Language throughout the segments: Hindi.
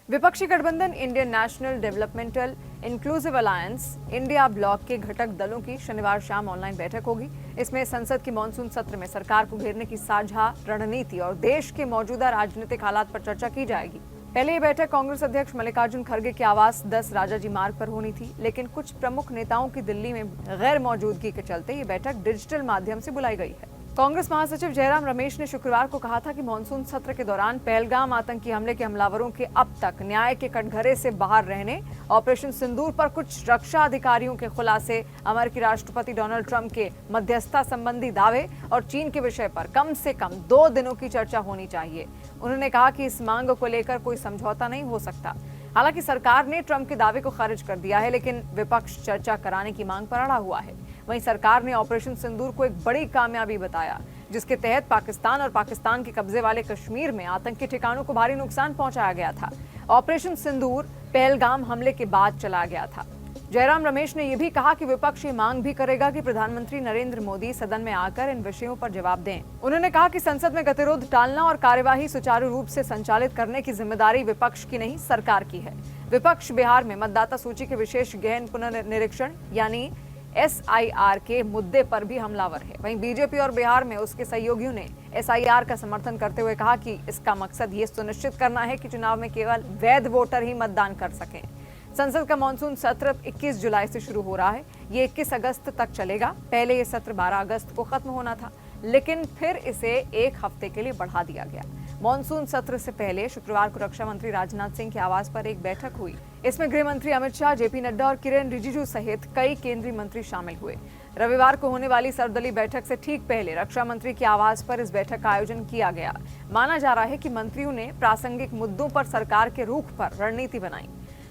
विपक्षी गठबंधन Indian national developmental inclusive alliance India block के घटक दलों की शनिवार शाम ऑनलाइन बैठक होगी। इसमें संसद की मानसून सत्र में सरकार को घेरने की साझा रणनीति और देश के मौजूदा राजनीतिक हालात पर चर्चा की जाएगी। पहले ये बैठक कांग्रेस अध्यक्ष मल्लिकार्जुन खड़गे के आवास 10 राजाजी मार्ग पर होनी थी, लेकिन कुछ प्रमुख नेताओं की दिल्ली में गैर मौजूदगी के चलते ये बैठक डिजिटल माध्यम से बुलाई गई है। कांग्रेस महासचिव जयराम रमेश ने शुक्रवार को कहा था कि मानसून सत्र के दौरान पहलगाम आतंकी हमले के हमलावरों के अब तक न्याय के कटघरे से बाहर रहने, ऑपरेशन सिंदूर पर कुछ रक्षा अधिकारियों के खुलासे, अमेरिकी राष्ट्रपति डोनाल्ड ट्रंप के मध्यस्थता संबंधी दावे और चीन के विषय पर कम से कम 2 दिनों की चर्चा होनी चाहिए। उन्होंने कहा कि इस मांग को लेकर कोई समझौता नहीं हो सकता। हालांकि सरकार ने ट्रंप के दावे को खारिज कर दिया है, लेकिन विपक्ष चर्चा कराने की मांग पर अड़ा हुआ है। वहीं सरकार ने ऑपरेशन सिंदूर को एक बड़ी कामयाबी बताया, जिसके तहत पाकिस्तान और पाकिस्तान के कब्जे वाले कश्मीर में आतंकी ठिकानों को भारी नुकसान पहुंचाया गया था। ऑपरेशन सिंदूर पहलगाम हमले के बाद चला गया था। जयराम रमेश ने यह भी कहा कि विपक्ष ये मांग भी करेगा कि प्रधानमंत्री नरेंद्र मोदी सदन में आकर इन विषयों पर जवाब दें। उन्होंने कहा कि संसद में गतिरोध टालना और कार्यवाही सुचारू रूप से संचालित करने की जिम्मेदारी विपक्ष की नहीं, सरकार की है। विपक्ष बिहार में मतदाता सूची के विशेष गहन पुनर्निरीक्षण यानी SIR के मुद्दे पर भी हमलावर है। वहीं बीजेपी और बिहार में उसके सहयोगियों ने SIR का समर्थन करते हुए कहा कि इसका मकसद ये सुनिश्चित करना है कि चुनाव में केवल वैध वोटर ही मतदान कर सकें। संसद का मानसून सत्र 21 जुलाई से शुरू हो रहा है। ये 21 अगस्त तक चलेगा। पहले ये सत्र 12 अगस्त को खत्म होना था, लेकिन फिर इसे 1 हफ्ते के लिए बढ़ा दिया गया। मानसून सत्र से पहले शुक्रवार को रक्षा मंत्री राजनाथ सिंह के आवास पर एक बैठक हुई। इसमें गृह मंत्री अमित शाह, JP नड्डा और किरेन रिजिजू सहित कई केंद्रीय मंत्री शामिल हुए। रविवार को होने वाली सर्वदलीय बैठक से ठीक पहले रक्षा मंत्री के आवास पर इस बैठक का आयोजन किया गया। माना जा रहा है कि मंत्रियों ने प्रासंगिक मुद्दों पर सरकार के रुख पर रणनीति बनाई।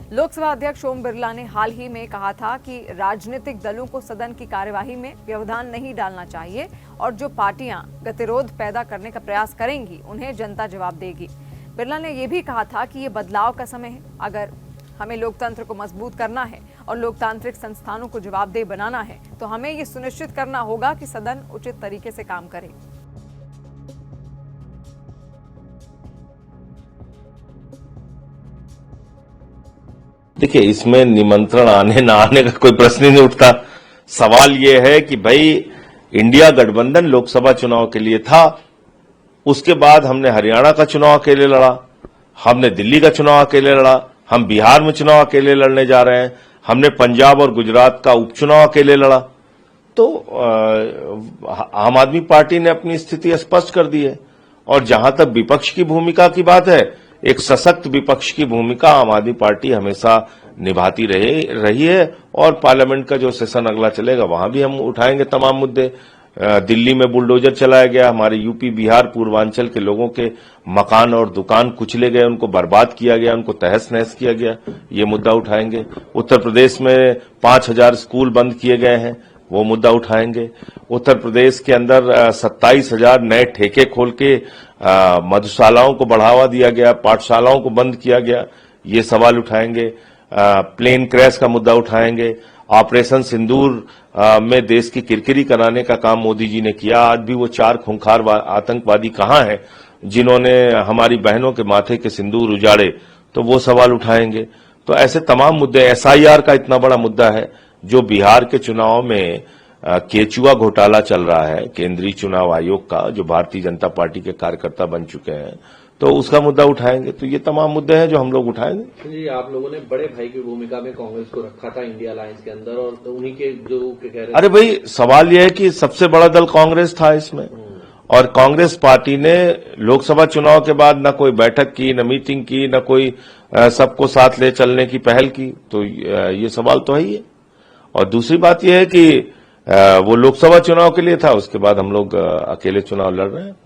लोकसभा अध्यक्ष ओम बिरला ने हाल ही में कहा था कि राजनीतिक दलों को सदन की कार्यवाही में व्यवधान नहीं डालना चाहिए और जो पार्टियां गतिरोध पैदा करने का प्रयास करेंगी उन्हें जनता जवाब देगी। बिरला ने यह भी कहा था कि ये बदलाव का समय है। अगर हमें लोकतंत्र को मजबूत करना है और लोकतांत्रिक संस्थानों को जवाबदेह बनाना है तो हमें ये सुनिश्चित करना होगा कि सदन उचित तरीके से काम करे। देखिए, इसमें निमंत्रण आने ना आने का कोई प्रश्न ही नहीं उठता। सवाल यह है कि भाई इंडिया गठबंधन लोकसभा चुनाव के लिए था, उसके बाद हमने हरियाणा का चुनाव अकेले लड़ा, हमने दिल्ली का चुनाव अकेले लड़ा, हम बिहार में चुनाव अकेले लड़ने जा रहे हैं, हमने पंजाब और गुजरात का उपचुनाव अकेले लड़ा। तो आम आदमी पार्टी ने अपनी स्थिति स्पष्ट कर दी है। और जहां तक विपक्ष की भूमिका की बात है, एक सशक्त विपक्ष की भूमिका आम आदमी पार्टी हमेशा निभाती रही है और पार्लियामेंट का जो सेशन अगला चलेगा वहां भी हम उठाएंगे तमाम मुद्दे। दिल्ली में बुलडोजर चलाया गया, हमारे यूपी बिहार पूर्वांचल के लोगों के मकान और दुकान कुचले गए, उनको बर्बाद किया गया, उनको तहस नहस किया गया, ये मुद्दा उठाएंगे। उत्तर प्रदेश में 5000 स्कूल बंद किए गए हैं, वो मुद्दा उठाएंगे। उत्तर प्रदेश के अंदर 27,000 नए ठेके खोल के मधुशालाओं को बढ़ावा दिया गया, पाठशालाओं को बंद किया गया, ये सवाल उठाएंगे। प्लेन क्रैश का मुद्दा उठाएंगे। ऑपरेशन सिंदूर में देश की किरकिरी कराने का काम मोदी जी ने किया। आज भी वो 4 खूंखार आतंकवादी कहां हैं जिन्होंने हमारी बहनों के माथे के सिंदूर उजाड़े, तो वो सवाल उठाएंगे। तो ऐसे तमाम मुद्दे, SIR का इतना बड़ा मुद्दा है जो बिहार के चुनाव में केचुआ घोटाला चल रहा है, केंद्रीय चुनाव आयोग का, जो भारतीय जनता पार्टी के कार्यकर्ता बन चुके हैं, तो उसका मुद्दा उठाएंगे। तो ये तमाम मुद्दे हैं जो हम लोग उठाएंगे। जी, आप लोगों ने बड़े भाई की भूमिका में कांग्रेस को रखा था इंडिया अलायंस के अंदर, और उन्हीं के जो कह रहे। अरे भाई, सवाल यह है कि सबसे बड़ा दल कांग्रेस था इसमें, और कांग्रेस पार्टी ने लोकसभा चुनाव के बाद न कोई बैठक की, न मीटिंग की, न कोई सबको साथ ले चलने की पहल की। तो ये सवाल तो है ही है। और दूसरी बात यह है कि वो लोकसभा चुनाव के लिए था, उसके बाद हम लोग अकेले चुनाव लड़ रहे हैं।